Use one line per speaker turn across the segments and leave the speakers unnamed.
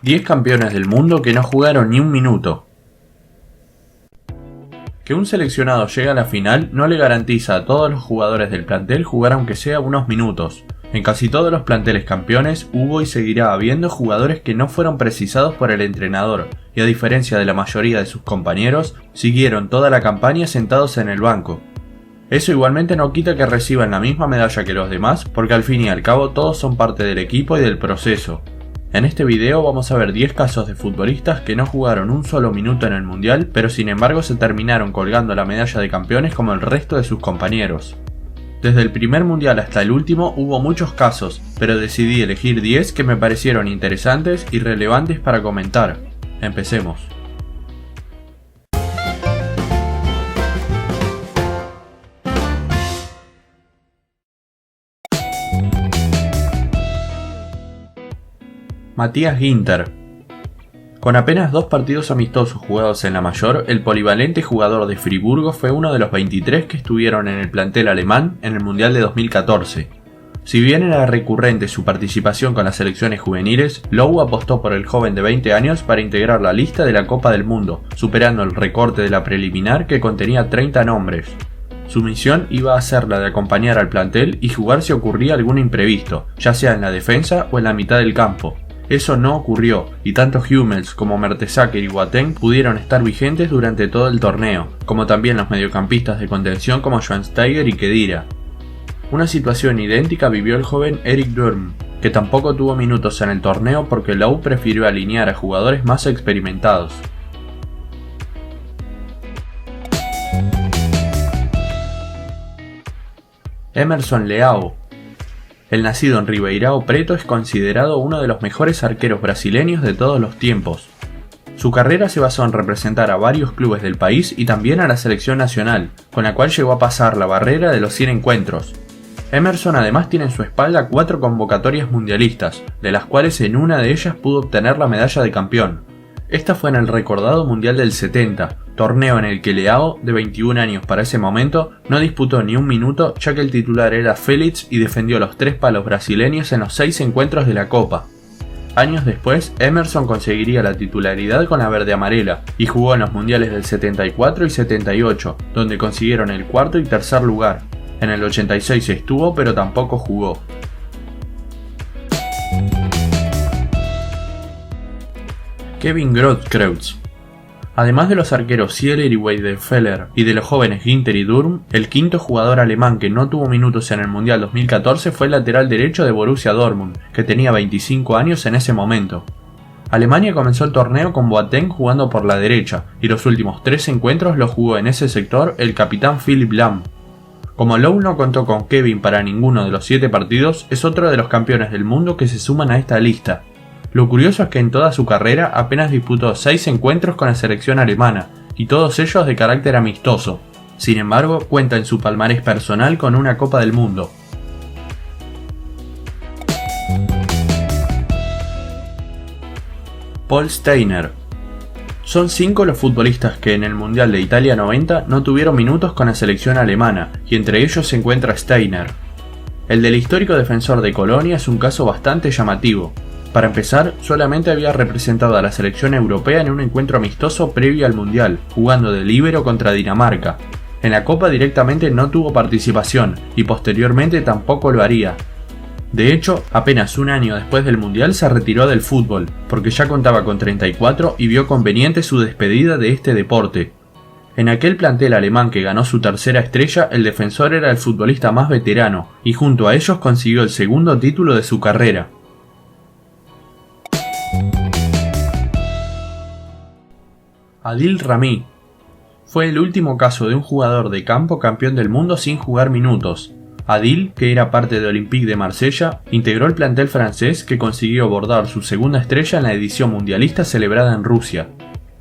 10 campeones del mundo que no jugaron ni un minuto. Que un seleccionado llegue a la final no le garantiza a todos los jugadores del plantel jugar aunque sea unos minutos. En casi todos los planteles campeones hubo y seguirá habiendo jugadores que no fueron precisados por el entrenador y, a diferencia de la mayoría de sus compañeros, siguieron toda la campaña sentados en el banco. Eso igualmente no quita que reciban la misma medalla que los demás, porque al fin y al cabo todos son parte del equipo y del proceso. En este video vamos a ver 10 casos de futbolistas que no jugaron un solo minuto en el mundial, pero sin embargo se terminaron colgando la medalla de campeones como el resto de sus compañeros. Desde el primer mundial hasta el último hubo muchos casos, pero decidí elegir 10 que me parecieron interesantes y relevantes para comentar. Empecemos. Matías Ginter. Con apenas 2 partidos amistosos jugados en la mayor, el polivalente jugador de Friburgo fue uno de los 23 que estuvieron en el plantel alemán en el Mundial de 2014. Si bien era recurrente su participación con las selecciones juveniles, Löw apostó por el joven de 20 años para integrar la lista de la Copa del Mundo, superando el recorte de la preliminar que contenía 30 nombres. Su misión iba a ser la de acompañar al plantel y jugar si ocurría algún imprevisto, ya sea en la defensa o en la mitad del campo. Eso no ocurrió, y tanto Hummels como Mertesacker y Boateng pudieron estar vigentes durante todo el torneo, como también los mediocampistas de contención como Schweinsteiger y Khedira. Una situación idéntica vivió el joven Erik Durm, que tampoco tuvo minutos en el torneo porque Löw prefirió alinear a jugadores más experimentados. Emerson Leao. El nacido en Ribeirão Preto es considerado uno de los mejores arqueros brasileños de todos los tiempos. Su carrera se basó en representar a varios clubes del país y también a la selección nacional, con la cual llegó a pasar la barrera de los 100 encuentros. Emerson además tiene en su espalda 4 convocatorias mundialistas, de las cuales en una de ellas pudo obtener la medalla de campeón. Esta fue en el recordado Mundial del 70, torneo en el que Leao, de 21 años para ese momento, no disputó ni un minuto ya que el titular era Félix y defendió los 3 palos brasileños en los 6 encuentros de la Copa. Años después, Emerson conseguiría la titularidad con la verde-amarela y jugó en los mundiales del 74 y 78, donde consiguieron el cuarto y tercer lugar. En el 86 estuvo pero tampoco jugó. Kevin Grosskreutz. Además de los arqueros Zieler y Weidenfeller y de los jóvenes Ginter y Durm, el quinto jugador alemán que no tuvo minutos en el Mundial 2014 fue el lateral derecho de Borussia Dortmund, que tenía 25 años en ese momento. Alemania comenzó el torneo con Boateng jugando por la derecha, y los últimos 3 encuentros los jugó en ese sector el capitán Philipp Lahm. Como Löw no contó con Kevin para ninguno de los 7 partidos, es otro de los campeones del mundo que se suman a esta lista. Lo curioso es que en toda su carrera apenas disputó 6 encuentros con la selección alemana, y todos ellos de carácter amistoso. Sin embargo, cuenta en su palmarés personal con una Copa del Mundo. Paul Steiner. Son 5 los futbolistas que en el Mundial de Italia 90 no tuvieron minutos con la selección alemana, y entre ellos se encuentra Steiner. El del histórico defensor de Colonia es un caso bastante llamativo. Para empezar, solamente había representado a la selección europea en un encuentro amistoso previo al Mundial, jugando de líbero contra Dinamarca. En la Copa directamente no tuvo participación, y posteriormente tampoco lo haría. De hecho, apenas un año después del Mundial se retiró del fútbol, porque ya contaba con 34 y vio conveniente su despedida de este deporte. En aquel plantel alemán que ganó su tercera estrella, el defensor era el futbolista más veterano, y junto a ellos consiguió el segundo título de su carrera. Adil Rami. Fue el último caso de un jugador de campo campeón del mundo sin jugar minutos. Adil, que era parte de Olympique de Marsella, integró el plantel francés que consiguió bordar su segunda estrella en la edición mundialista celebrada en Rusia.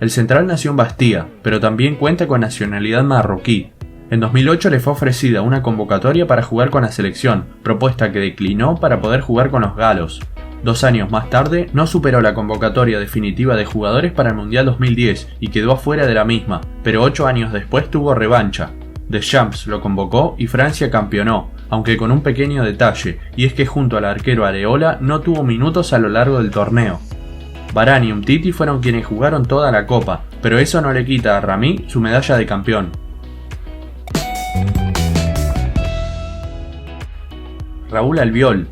El central nació en Bastia, pero también cuenta con nacionalidad marroquí. En 2008 le fue ofrecida una convocatoria para jugar con la selección, propuesta que declinó para poder jugar con los galos. 2 años más tarde, no superó la convocatoria definitiva de jugadores para el Mundial 2010 y quedó afuera de la misma, pero 8 años después tuvo revancha. Deschamps lo convocó y Francia campeonó, aunque con un pequeño detalle, y es que junto al arquero Areola no tuvo minutos a lo largo del torneo. Varane y Umtiti fueron quienes jugaron toda la copa, pero eso no le quita a Rami su medalla de campeón. Raúl Albiol.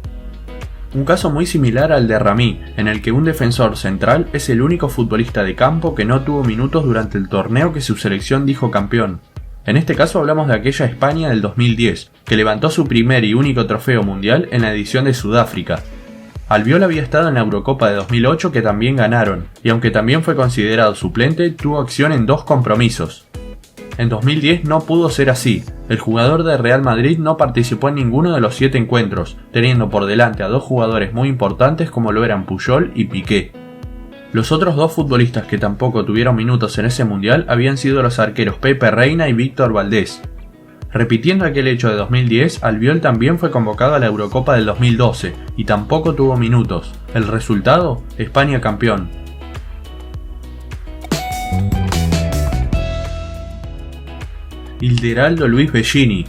Un caso muy similar al de Rami, en el que un defensor central es el único futbolista de campo que no tuvo minutos durante el torneo que su selección dijo campeón. En este caso hablamos de aquella España del 2010, que levantó su primer y único trofeo mundial en la edición de Sudáfrica. Albiol había estado en la Eurocopa de 2008 que también ganaron, y aunque también fue considerado suplente, tuvo acción en 2 compromisos. En 2010 no pudo ser así, el jugador de Real Madrid no participó en ninguno de los 7 encuentros, teniendo por delante a 2 jugadores muy importantes como lo eran Puyol y Piqué. Los otros 2 futbolistas que tampoco tuvieron minutos en ese mundial habían sido los arqueros Pepe Reina y Víctor Valdés. Repitiendo aquel hecho de 2010, Albiol también fue convocado a la Eurocopa del 2012 y tampoco tuvo minutos. El resultado: España campeón. Ilderaldo Luis Bellini.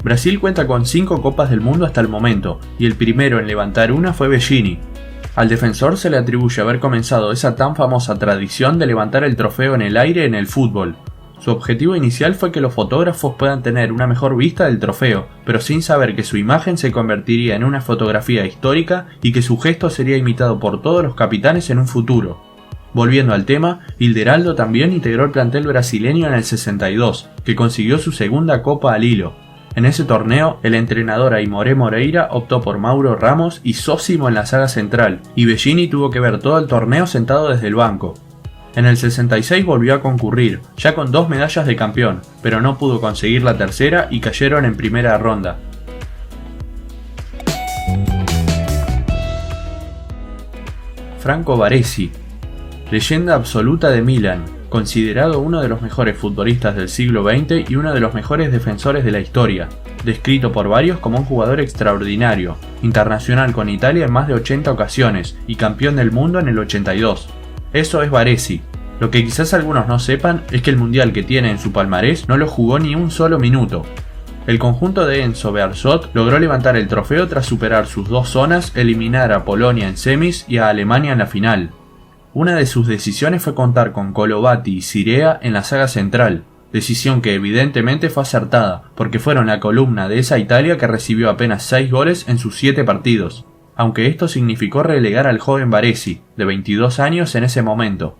Brasil cuenta con 5 Copas del Mundo hasta el momento, y el primero en levantar una fue Bellini. Al defensor se le atribuye haber comenzado esa tan famosa tradición de levantar el trofeo en el aire en el fútbol. Su objetivo inicial fue que los fotógrafos puedan tener una mejor vista del trofeo, pero sin saber que su imagen se convertiría en una fotografía histórica y que su gesto sería imitado por todos los capitanes en un futuro. Volviendo al tema, Ilderaldo también integró el plantel brasileño en el 62, que consiguió su segunda copa al hilo. En ese torneo, el entrenador Aimoré Moreira optó por Mauro Ramos y Sósimo en la saga central, y Bellini tuvo que ver todo el torneo sentado desde el banco. En el 66 volvió a concurrir, ya con 2 medallas de campeón, pero no pudo conseguir la tercera y cayeron en primera ronda. Franco Baresi. Leyenda absoluta de Milan, considerado uno de los mejores futbolistas del siglo XX y uno de los mejores defensores de la historia, descrito por varios como un jugador extraordinario, internacional con Italia en más de 80 ocasiones y campeón del mundo en el 82. Eso es Baresi. Lo que quizás algunos no sepan es que el mundial que tiene en su palmarés no lo jugó ni un solo minuto. El conjunto de Enzo Bearzot logró levantar el trofeo tras superar sus 2 zonas, eliminar a Polonia en semis y a Alemania en la final. Una de sus decisiones fue contar con Colovati y Cirea en la saga central, decisión que evidentemente fue acertada, porque fueron la columna de esa Italia que recibió apenas 6 goles en sus 7 partidos, aunque esto significó relegar al joven Baresi, de 22 años en ese momento.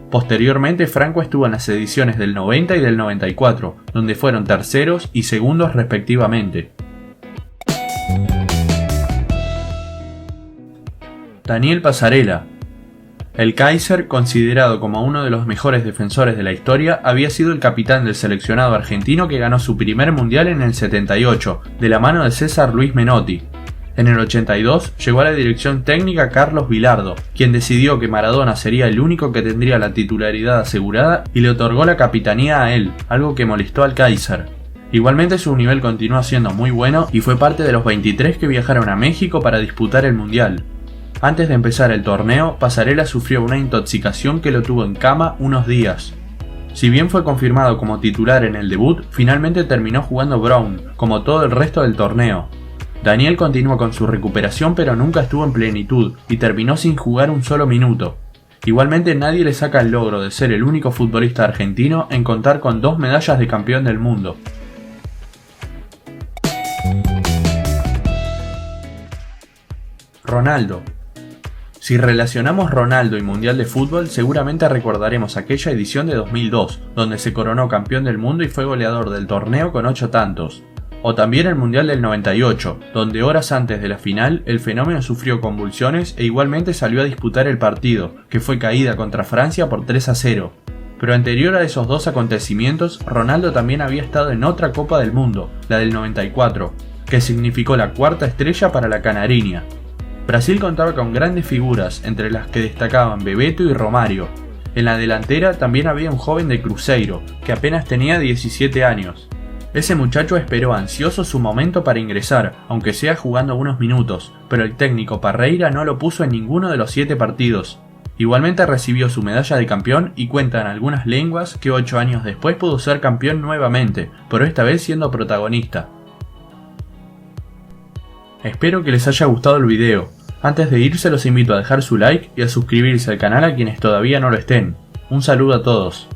Posteriormente Franco estuvo en las ediciones del 90 y del 94, donde fueron terceros y segundos respectivamente. Daniel Passarella. El Kaiser, considerado como uno de los mejores defensores de la historia, había sido el capitán del seleccionado argentino que ganó su primer mundial en el 78, de la mano de César Luis Menotti. En el 82 llegó a la dirección técnica Carlos Bilardo, quien decidió que Maradona sería el único que tendría la titularidad asegurada y le otorgó la capitanía a él, algo que molestó al Kaiser. Igualmente su nivel continuó siendo muy bueno y fue parte de los 23 que viajaron a México para disputar el mundial. Antes de empezar el torneo, Passarella sufrió una intoxicación que lo tuvo en cama unos días. Si bien fue confirmado como titular en el debut, finalmente terminó jugando Brown, como todo el resto del torneo. Daniel continuó con su recuperación pero nunca estuvo en plenitud y terminó sin jugar un solo minuto. Igualmente nadie le saca el logro de ser el único futbolista argentino en contar con 2 medallas de campeón del mundo. Ronaldo. Si relacionamos Ronaldo y Mundial de Fútbol, seguramente recordaremos aquella edición de 2002, donde se coronó campeón del mundo y fue goleador del torneo con 8 tantos. O también el Mundial del 98, donde horas antes de la final el fenómeno sufrió convulsiones e igualmente salió a disputar el partido, que fue caída contra Francia por 3-0. Pero anterior a esos 2 acontecimientos, Ronaldo también había estado en otra Copa del Mundo, la del 94, que significó la 4ª estrella para la Canariña. Brasil contaba con grandes figuras, entre las que destacaban Bebeto y Romário. En la delantera también había un joven de Cruzeiro, que apenas tenía 17 años. Ese muchacho esperó ansioso su momento para ingresar, aunque sea jugando unos minutos, pero el técnico Parreira no lo puso en ninguno de los 7 partidos. Igualmente recibió su medalla de campeón y cuentan algunas lenguas que 8 años después pudo ser campeón nuevamente, pero esta vez siendo protagonista. Espero que les haya gustado el video. Antes de irse los invito a dejar su like y a suscribirse al canal a quienes todavía no lo estén. Un saludo a todos.